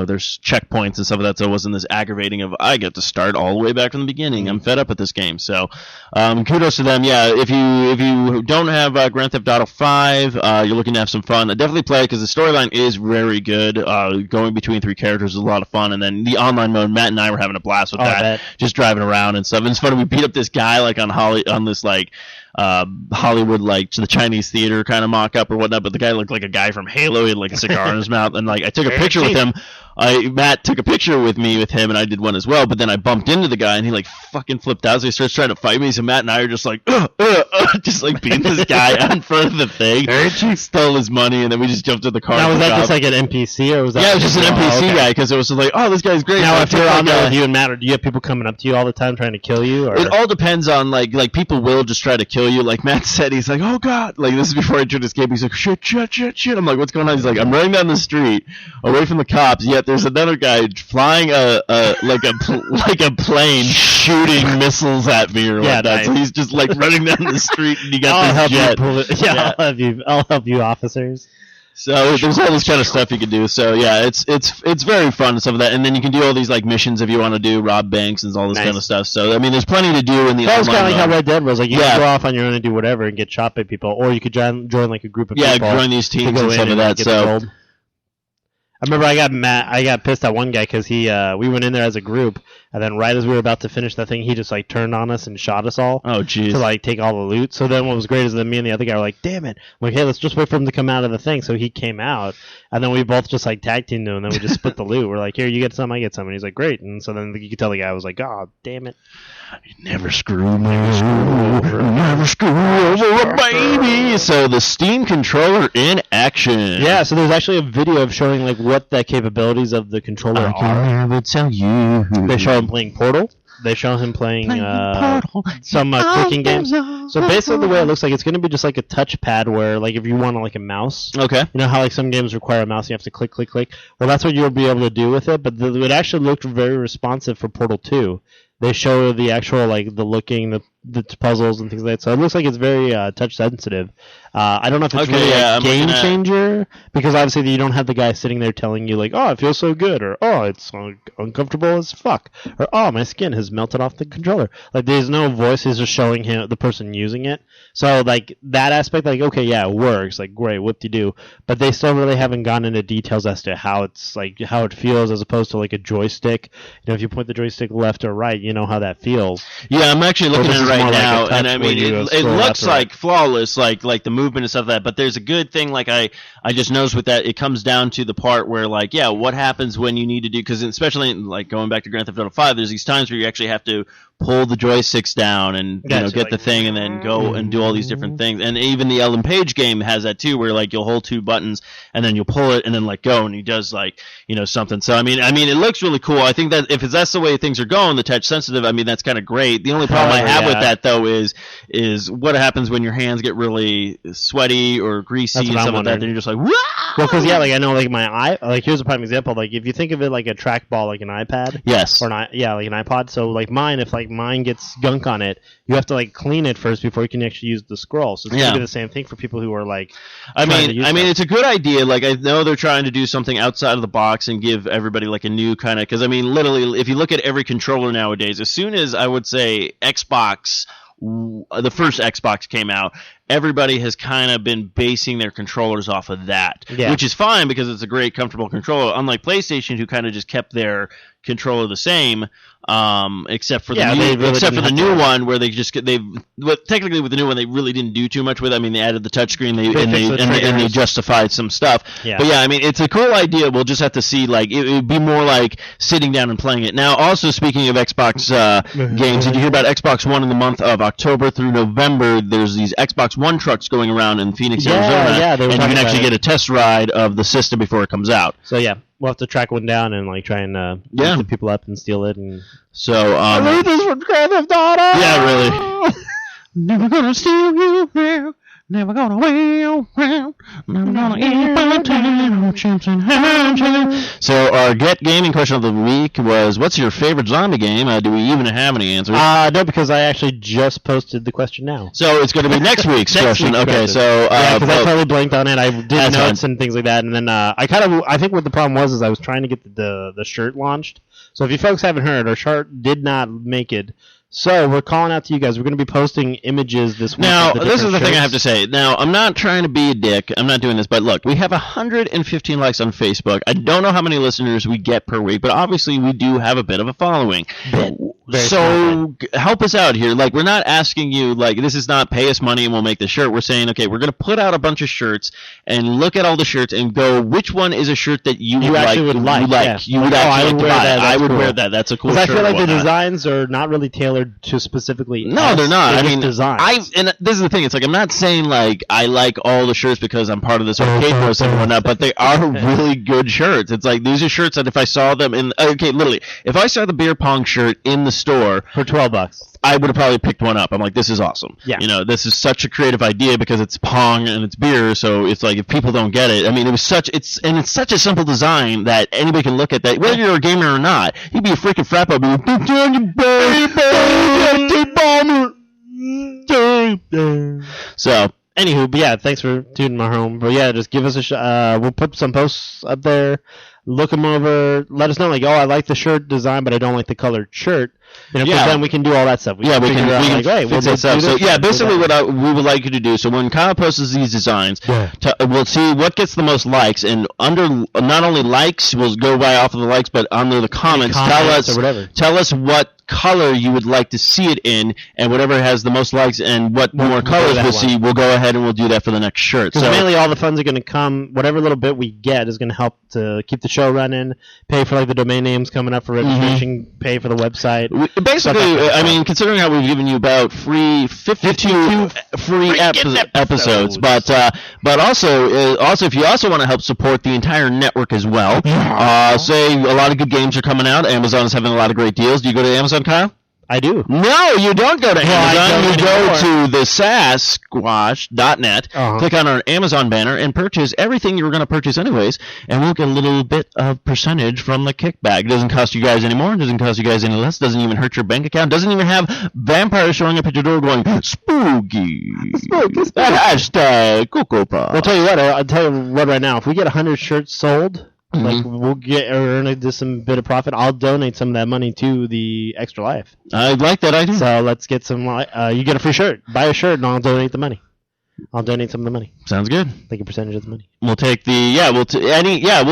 there's checkpoints and stuff like that, so it wasn't this aggravating of, I get to start all the way back from the beginning. I'm fed up with this game. So, kudos to them. Yeah, if you don't have Grand Theft Auto 5, you're looking to have some fun, definitely play it because the storyline is very good. Going between 3 characters is a lot of fun. And then the online mode, Matt and I were having a blast with that. Just driving around and stuff. And it's funny, we beat up this guy like on this like, Hollywood, like to the Chinese theater kind of mock up or whatnot, but the guy looked like a guy from Halo. He had like a cigar in his mouth, and like I took a picture with him. Matt took a picture with him, and I did one as well. But then I bumped into the guy, and he like fucking flipped out. So he starts trying to fight me. So Matt and I are just like, just like beating this guy in front of the thing. He stole his money, and then we just jumped in the car. Now was that just like an NPC, or was that? Yeah, it was just an NPC guy because it was like, oh, this guy's great. Now, if you're on there with you and Matt, do you have people coming up to you all the time trying to kill you? Or? It all depends on like people will just try to kill you. Like Matt said, he's like, oh god, like this is before I joined this game. He's like, shit. I'm like, what's going on? He's like, I'm running down the street away from the cops. Yet there's another guy flying like a plane shooting missiles at me or whatnot. Nice. So he's just like running down the street and he got this jet. I'll help you, officers. So there's all this kind of stuff you can do. So yeah, it's very fun and stuff like that. And then you can do all these like missions if you want to do rob banks and all this kind of stuff. So I mean, there's plenty to do in the. That was kind of like how Red Dead was. Like you could go off on your own and do whatever and get shot by people, or you could join like a group of people. Yeah, join these teams and stuff like that. So. I remember I got pissed at one guy because we went in there as a group, and then right as we were about to finish that thing, he just like turned on us and shot us all. Oh, jeez. To like take all the loot. So then what was great is that me and the other guy were like, damn it. I'm like, hey, let's just wait for him to come out of the thing. So he came out, and then we both just like tag teamed him, and then we just split the loot. We're like, here, you get some, I get some. And he's like, great. And so then you could tell the guy was like, oh, damn it. Never screw me over. Never screw over a baby. So the Steam controller in action. Yeah, so there's actually a video of showing like what the capabilities of the controller are. I will tell you. They show him playing Portal. They show him playing some clicking games. So basically the way it looks like, it's going to be just like a touchpad where like if you want like a mouse. Okay. You know how like some games require a mouse, you have to click, click, click. Well, that's what you'll be able to do with it, but it actually looked very responsive for Portal 2. They show the actual like the looking, the puzzles and things like that. So it looks like it's very touch sensitive. I don't know if it's really a game changer because obviously you don't have the guy sitting there telling you like, oh, it feels so good, or oh, it's uncomfortable as fuck, or oh, my skin has melted off the controller. Like there's no voice; he's just showing him the person using it. So like that aspect, like okay, yeah, it works, like great, whoop-de-doo. But they still really haven't gone into details as to how it's like how it feels as opposed to like a joystick. You know, if you point the joystick left or right, you know how that feels. Yeah, I'm actually looking at it right now, and I mean it looks like flawless, like the movement and stuff like that. But there's a good thing, like I just noticed with that, it comes down to the part where like what happens when you need to do, because especially like going back to Grand Theft Auto 5, there's these times where you actually have to pull the joysticks down and get like, the thing and then go and do all these different things. And even the Ellen Page game has that too, where like you'll hold 2 buttons and then you'll pull it and then let go, and he does like something. So I mean it looks really cool. I think that if that's the way things are going, the touch sensitive, I mean that's kind of great. The only problem I have with that though is what happens when your hands get really sweaty or greasy and stuff like that. Then you're just like, wow! Well, because like I know like my eye, like here's a prime example. Like if you think of it like a trackball, like an iPad, yes, or like an iPod. So like mine, if like mine gets gunk on it, you have to like clean it first before you can actually use the scroll. So it's gonna be the same thing for people who are like. I mean, it's a good idea. Like I know they're trying to do something outside of the box and give everybody like a new kind of, because I mean, literally, if you look at every controller nowadays, as soon as I would say Xbox. The first Xbox came out, everybody has kind of been basing their controllers off of that, which is fine because it's a great, comfortable controller. Unlike PlayStation, who kind of just kept their controller the same, except for the new one where technically with the new one they really didn't do too much with it. I mean, they added the touchscreen, and they justified some stuff. Yeah. But yeah, I mean, it's a cool idea. We'll just have to see. Like, it would be more like sitting down and playing it. Now, also speaking of Xbox games, did you hear about Xbox One in the month of October through November? There's these Xbox One trucks going around in Phoenix, Arizona, and you can actually get a test ride of the system before it comes out. So yeah. We'll have to track one down and like try and beat the people up and steal it. And so I read this from Grand Theft Auto. Yeah, really. Never gonna steal you now. Never gonna wheel round. Never gonna eat my time. Chips and ham. So our Get Gaming question of the week was, what's your favorite zombie game? Do we even have any answers? No, because I actually just posted the question now. So it's going to be next week's question. Okay, so because I totally blanked on it. I did notes and things like that, and then I think what the problem was is I was trying to get the shirt launched. So if you folks haven't heard, our shirt did not make it. So we're calling out to you guys. We're going to be posting images this week. Now, this is the thing I have to say. Now, I'm not trying to be a dick. I'm not doing this. But look, we have 115 likes on Facebook. I don't know how many listeners we get per week, but obviously we do have a bit of a following. So help us out here. Like, we're not asking you, like, this is not pay us money and we'll make the shirt. We're saying, okay, we're going to put out a bunch of shirts and look at all the shirts and go, which one is a shirt that you would like? You would actually like to buy. I would wear that. That's a cool shirt. Because I feel like the designs are not really tailored to specifically. No, they're not. I mean, designs. And this is the thing. It's like, I'm not saying like I like all the shirts because I'm part of this arcade force and whatnot, but they are really good shirts. It's like, these are shirts that if I saw them literally, if I saw the beer pong shirt in the store for $12, I would have probably picked one up. I'm like, this is awesome. Yeah. You know, this is such a creative idea because it's pong and it's beer, so it's like, if people don't get it, I mean, it's such a simple design that anybody can look at that, whether you're a gamer or not. You'd be a freaking frappo, be like, so anywho, but yeah, thanks for tuning my home. But yeah, just give us a shot. We'll put some posts up there. Look them over. Let us know, like, I like the shirt design, but I don't like the colored shirt. And then we can do all that stuff. We can fix that stuff. So yeah, basically what we would like you to do. So when Kyle posts these designs, we'll see what gets the most likes, and under not only likes, we'll go by off of the likes, but under the comments, tell us what color you would like to see it in, and whatever has the most likes and what more colors we'll see, we'll go ahead and we'll do that for the next shirt. So mainly all the funds are going to come, whatever little bit we get is going to help to keep the show running, pay for like the domain names coming up for registration, pay for the website. Basically, I mean, considering how we've given you about 52 free episodes, but also if you also want to help support the entire network as well, say a lot of good games are coming out. Amazon is having a lot of great deals. Do you go to Amazon, Kyle? I do. No, you don't go to Amazon. You go to the sasquatch.net, click on our Amazon banner, and purchase everything you were going to purchase anyways, and we'll get a little bit of percentage from the kickback. It doesn't cost you guys any more. It doesn't cost you guys any less. It doesn't even hurt your bank account. It doesn't even have vampires showing up at your door going, spooky. Hashtag Cocoa Pop. I'll tell you what right now. If we get 100 shirts sold, like we'll earn some bit of profit. I'll donate some of that money to the Extra Life. I like that idea. So let's get some. You get a free shirt. Buy a shirt, and I'll donate the money. I'll donate some of the money. Sounds good. Take a percentage of the money. We'll take we'll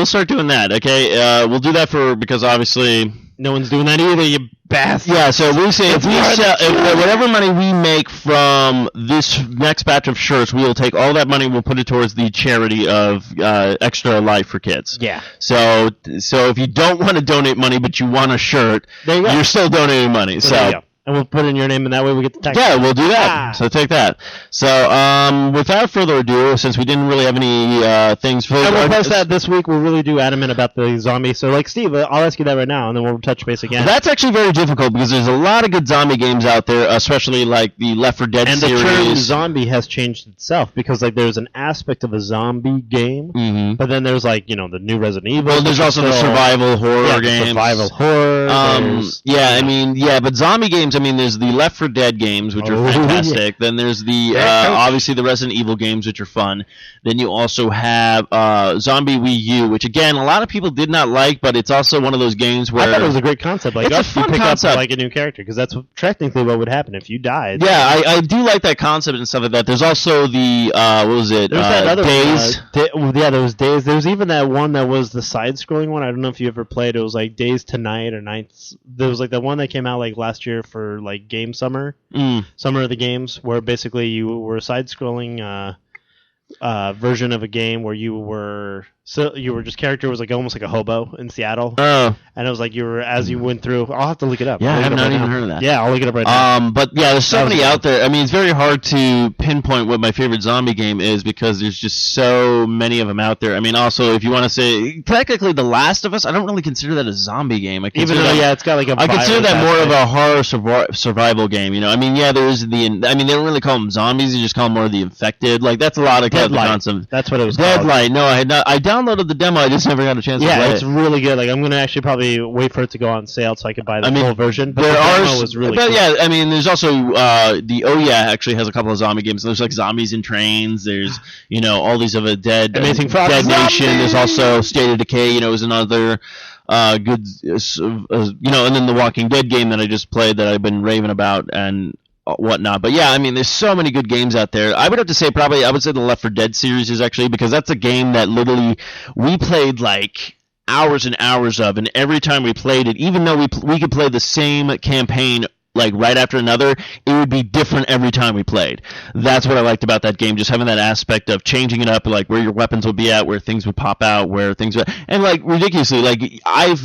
start doing that. Okay, we'll do that because obviously no one's doing that either. You bastard. Yeah, so we say if whatever money we make from this next batch of shirts, we will take all that money. We'll put it towards the charity of Extra Life for Kids. Yeah. So if you don't want to donate money but you want a shirt, you're still donating money. So. And we'll put in your name, and that way we get the tax. Yeah, we'll do that. So take that. So without further ado, since we didn't really have any things for... And we'll post that this week. We're really adamant about the zombie. So, like, Steve, I'll ask you that right now, and then we'll touch base again. That's actually very difficult, because there's a lot of good zombie games out there, especially, like, the Left 4 Dead series. And the term zombie has changed itself, because, like, there's an aspect of a zombie game, but then there's, like, the new Resident Evil. Well, there's also the survival horror games. Survival horror. But zombie games games, I mean, there's the Left 4 Dead games, which are Oh, fantastic. Then there's the obviously the Resident Evil games, which are fun. Then you also have Zombie Wii U, which again a lot of people did not like, but it's also one of those games where I thought it was a great concept. Like, it's a fun you pick concept. up like a new character because that's technically what would happen if you died. Yeah, I do like that concept and stuff like that. There's also the what was it? There's that other Days. yeah, there was Days. There was even that one that was the side-scrolling one. I don't know if you ever played. It was like Days to Night or Nights. There was like the one that came out like last year for like Game Summer, Summer of the Games, where basically you were a side-scrolling version of a game where you were just character was like almost like a hobo in Seattle. Oh. And it was like you were as you went through. I'll have to look it up. Yeah, I have not right even now. heard of that. Yeah, I'll look it up right now. But yeah, there's so many out there. I mean, it's very hard to pinpoint what my favorite zombie game is because there's just so many of them out there. I mean, also if you want to say technically The Last of Us, I don't really consider that a zombie game. Even though it's got like a. I consider that more of a horror survival game. You know, I mean, yeah, there is they don't really call them zombies; they just call them more of the infected. Like that's a lot of the concept. That's what it was called. Deadlight. No, I had not. I downloaded the demo. I just never got a chance to play it. Yeah, it's really good. Like I'm gonna actually probably wait for it to go on sale so I can buy the full version. But there the are, demo was really but cool. yeah, I mean, there's also the actually has a couple of zombie games. There's like Zombies in Trains. There's all these other Dead Nation. There's also State of Decay. Is another good and then the Walking Dead game that I just played that I've been raving about and whatnot. But yeah, I mean, there's so many good games out there. I would have to say I would say the Left 4 Dead series is actually because that's a game that literally we played like hours and hours of, and every time we played it, even though we could play the same campaign like right after another, it would be different every time we played. That's what I liked about that game, just having that aspect of changing it up, like where your weapons would be at, where things would pop out, where things would, and like ridiculously, like I've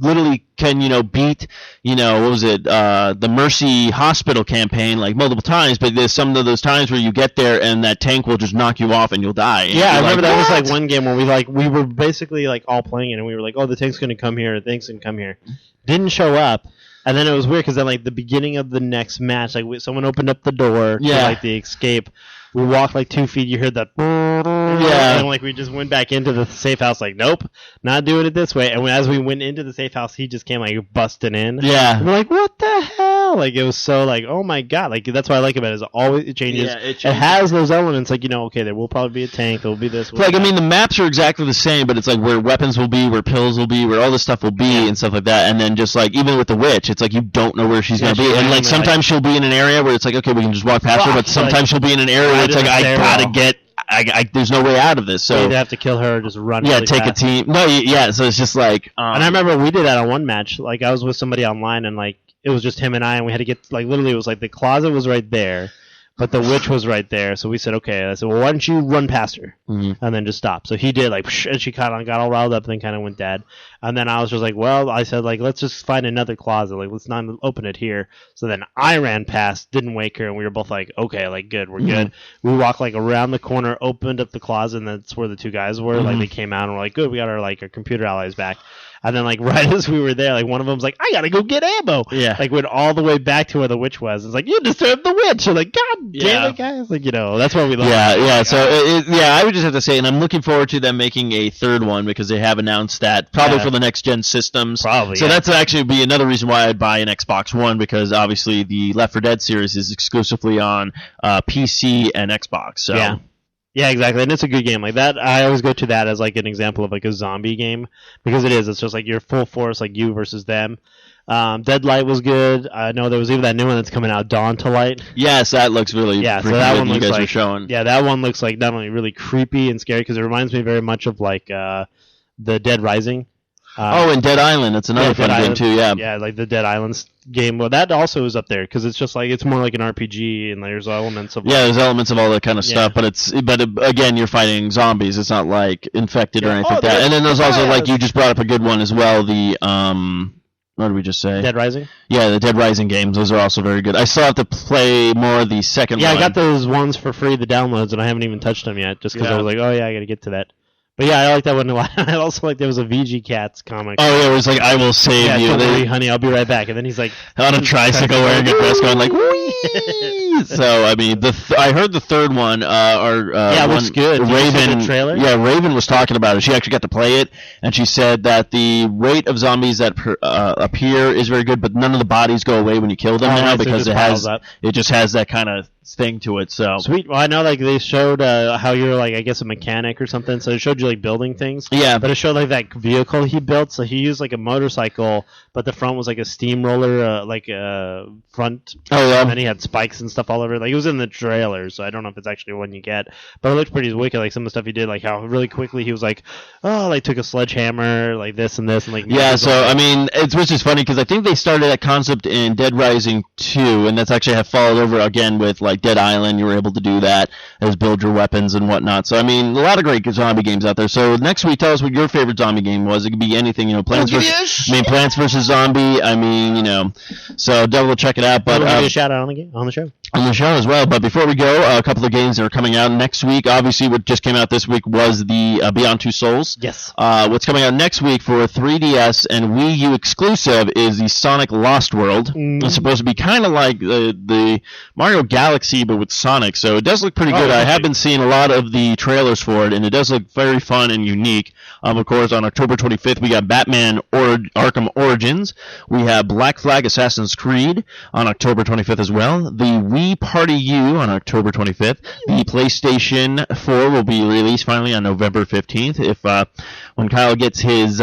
literally can beat what was it the Mercy Hospital campaign like multiple times, but there's some of those times where you get there and that tank will just knock you off and you'll die. And I remember that was like one game where we were basically like all playing it and we were like, oh, the tank's gonna come here, the tank's gonna come here, didn't show up. And then it was weird because then, like, the beginning of the next match, like, someone opened up the door to, like, the escape. We walked, like, 2 feet. You heard that. Yeah. And, like, we just went back into the safe house, like, nope, not doing it this way. And as we went into the safe house, he just came, like, busting in. Yeah. And we're like, what the hell? Like, it was so, like, oh, my God. Like, that's what I like about it is it changes. Yeah, it changes. It has those elements, like, okay, there will probably be a tank. There will be this. Like, I mean, the maps are exactly the same, but it's, like, where weapons will be, where pills will be, where all this stuff will be and stuff like that. And then just, like, even with the witch, it's like you don't know where she's going to be. And, like, sometimes she'll be in an area where it's like, okay, we can just walk past her, but sometimes she'll be in an area where it's like, I gotta get... there's no way out of this. So you'd have to kill her or just run. Yeah, really take fast. a team. No, so it's just like. And I remember we did that on one match. Like I was with somebody online, and like it was just him and I, and we had to get like literally it was like the closet was right there, but the witch was right there. So we said, okay. I said, well, why don't you run past her and then just stop? So he did like, and she kind of got all riled up and then kind of went dead. And then I was just like, well, I said like, let's just find another closet. Like, let's not open it here. So then I ran past, didn't wake her, and we were both like, okay, like good, we're good. We walked like around the corner, opened up the closet, and that's where the two guys were. Like they came out and we're like, good, we got our computer allies back. And then, like, right as we were there, like, one of them's like, I gotta go get ammo. Yeah. Like, went all the way back to where the witch was. It's like, you disturbed the witch. We're like, God damn it, guys. Like, that's what we love. Yeah. So, I would just have to say, and I'm looking forward to them making a third one because they have announced that probably for the next gen systems. Probably. So that's actually be another reason why I'd buy an Xbox One because obviously the Left 4 Dead series is exclusively on PC and Xbox. So. Yeah. Yeah, exactly, and it's a good game like that. I always go to that as like an example of like a zombie game because it is. It's just like you're full force, like you versus them. Deadlight was good. I know there was even that new one that's coming out, Dawn to Light. Yes, that looks really so that one looks like showing. Yeah, that one looks like not only really creepy and scary because it reminds me very much of like the Dead Rising. And Dead Island. That's another fun game too. Yeah. Yeah, like the Dead Island game. Well, that also is up there because it's just like it's more like an RPG and there's elements of. There's elements of all that kind of stuff, but again, you're fighting zombies. It's not like infected or anything like that. And then there's also like you just brought up a good one as well. The what did we just say? Dead Rising? Yeah, the Dead Rising games. Those are also very good. I still have to play more of the second one. Yeah, I got those ones for free, the downloads, and I haven't even touched them yet just because I was like, oh yeah, I got to get to that. But yeah, I like that one a lot. I also like there was a VG Cats comic. Oh yeah, it was like I will save you. Don't worry, honey, I'll be right back. And then he's like on a tricycle wearing a dress, going like, wee. So I mean, I heard the third one. It looks good. Raven, the trailer? Yeah, Raven was talking about it. She actually got to play it, and she said that the rate of zombies that appear is very good, but none of the bodies go away when you kill them now because it just has that kind of thing to it. So sweet. Well, I know like they showed how you're like I guess a mechanic or something. So it showed you like building things. Yeah, but it showed like that vehicle he built. So he used like a motorcycle, but the front was like a steamroller, like a front. Oh yeah. And then he had spikes and stuff all over. Like it was in the trailer, so I don't know if it's actually one you get. But it looked pretty wicked. Like some of the stuff he did, like how really quickly he was like, like took a sledgehammer, like this and this, and like yeah. So I mean, which is funny because I think they started that concept in Dead Rising 2, and that's actually have followed over again with like Dead Island. You were able to do that as build your weapons and whatnot. So I mean, a lot of great zombie games out there. So next week, tell us what your favorite zombie game was. It could be anything, Plants vs Zombie. I mean, so definitely check it out. But we'll give you a shout out on the show. On the show as well. But before we go, a couple of games that are coming out next week. Obviously, what just came out this week was the Beyond Two Souls. Yes. What's coming out next week for 3DS and Wii U exclusive is the Sonic Lost World. It's supposed to be kind of like the Mario Galaxy, but with Sonic. So it does look pretty good. I have been seeing a lot of the trailers for it, and it does look very fun and unique. Of course, on October 25th, we got Batman Arkham Origins. We have Black Flag Assassin's Creed on October 25th as well. The Wii Party U on October 25th. The PlayStation 4 will be released finally on November 15th. When Kyle gets his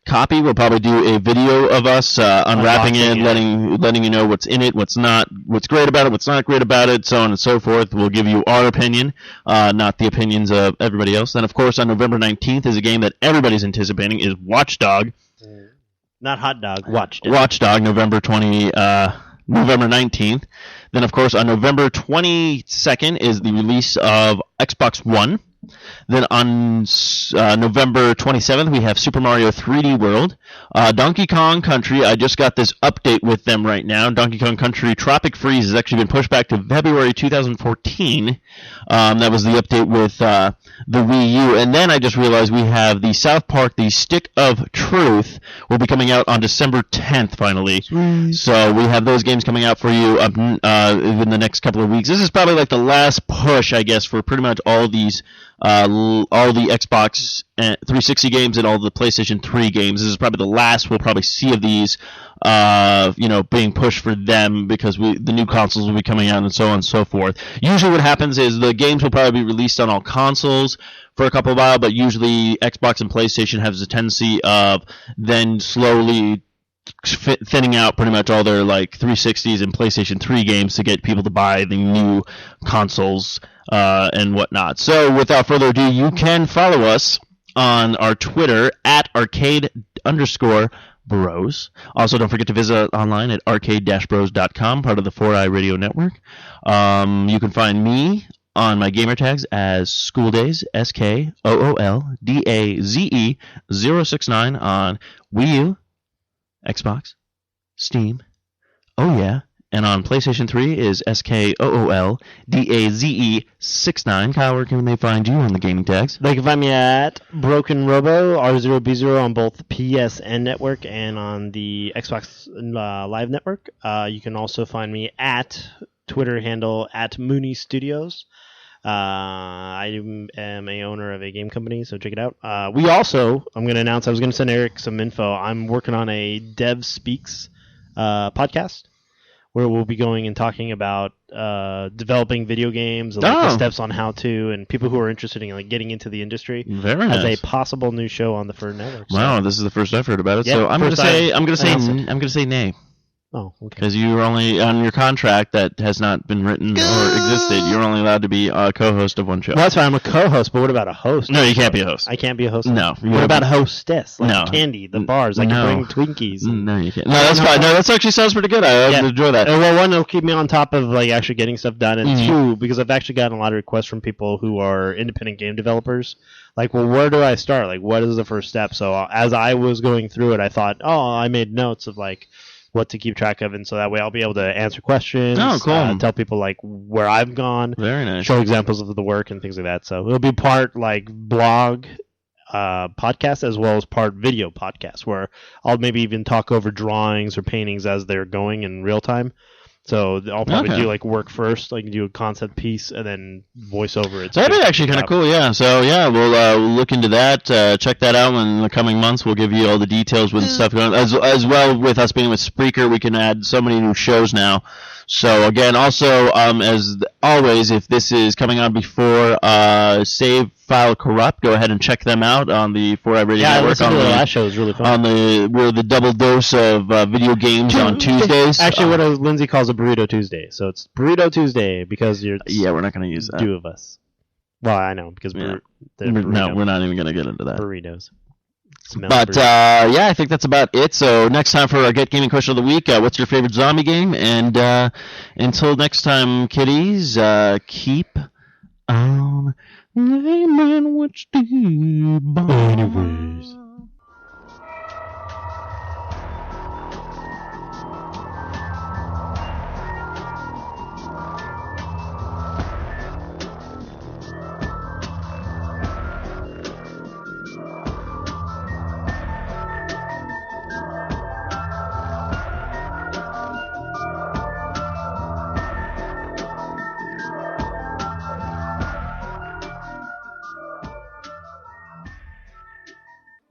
copy, we'll probably do a video of us unwrapping it, letting you know what's in it, what's not, what's great about it, what's not great about it, so on and so forth. We'll give you our opinion, not the opinions of everybody else. Then, of course, on November 19th is a game that everybody's anticipating is Watch Dog. Not Hot Dog, Watch Dog. Watch Dog, November 19th. Then, of course, on November 22nd is the release of Xbox One. Then on November 27th, we have Super Mario 3D World. Donkey Kong Country, I just got this update with them right now. Donkey Kong Country Tropic Freeze has actually been pushed back to February 2014. That was the update with the Wii U. And then I just realized we have the South Park, the Stick of Truth, will be coming out on December 10th, finally. Sweet. So we have those games coming out for you in the next couple of weeks. This is probably like the last push, I guess, for pretty much all these all the Xbox 360 games and all the PlayStation 3 games. This is probably the last we'll probably see of these, being pushed for them because the new consoles will be coming out and so on and so forth. Usually what happens is the games will probably be released on all consoles for a couple of while, but usually Xbox and PlayStation has a tendency of then slowly thinning out pretty much all their like 360s and PlayStation 3 games to get people to buy the new consoles and whatnot. So without further ado, you can follow us on our Twitter at arcade_bros. Also, don't forget to visit online at arcade-bros.com, part of the 4i Radio Network. You can find me on my gamer tags as Schooldaze, SKOOLDAZE 069 on Wii U, Xbox, Steam, oh yeah, and on PlayStation 3 is SKOOLDAZE 69. Kyle, where can they find you on the gaming tags? They can find me at Broken Robo, R0B0 on both PSN Network and on the Xbox Live Network. You can also find me at Twitter handle at Mooney Studios. I am a owner of a game company, so check it out. I'm going to announce, I was going to send Eric some info. I'm working on a Dev Speaks podcast where we'll be going and talking about developing video games and the steps on how to, and people who are interested in like getting into the industry. Very nice. As a possible new show on the Fern Network. So. Wow, this is the first I've heard about it. Yeah, so I'm going to say nay. Oh, okay. Because you're only on your contract that has not been written or existed. You're only allowed to be a co-host of one show. Well, that's fine. I'm a co-host, but what about a host? No, you can't be a host. I can't be a host. No. What about a hostess? Like no. Candy, the bars. I can bring Twinkies. No, you can't. No, that's fine. No, that actually sounds pretty good. I enjoy that. Well, one, it'll keep me on top of like actually getting stuff done, and two, because I've actually gotten a lot of requests from people who are independent game developers. Like, well, where do I start? Like, what is the first step? So as I was going through it, I thought, I made notes of like what to keep track of, and so that way I'll be able to answer questions. Oh, cool. Tell people like where I've gone. Very nice. Show examples of the work and things like that. So it'll be part like blog podcast as well as part video podcast where I'll maybe even talk over drawings or paintings as they're going in real time. So I'll probably do like work first, like do a concept piece, and then voice over it. So that'd be actually kind of cool, yeah. So yeah, we'll look into that. Check that out in the coming months. We'll give you all the details with stuff going on. As well with us being with Spreaker, we can add so many new shows now. So again, also as always, if this is coming on before Save File Corrupt, go ahead and check them out on the 4i Radio Network. Yeah, the last show was really fun. We're the double dose of video games on Tuesdays. Actually, what Lindsay calls a Burrito Tuesday. So it's Burrito Tuesday because you're we're not going to use that. Two of us. Well, I know because no, we're not even going to get into that. Burritos. But I think that's about it. So next time for our Get Gaming question of the week, what's your favorite zombie game? And until next time, kiddies, keep on naming which anyways.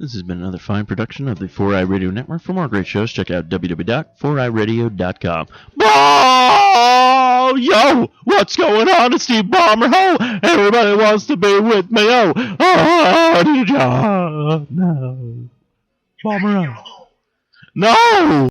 This has been another fine production of the 4i Radio Network. For more great shows, check out www.4iradio.com. Oh, yo, what's going on? It's Steve Ballmer. Oh, everybody wants to be with me. Oh, did you know? Ballmer. No.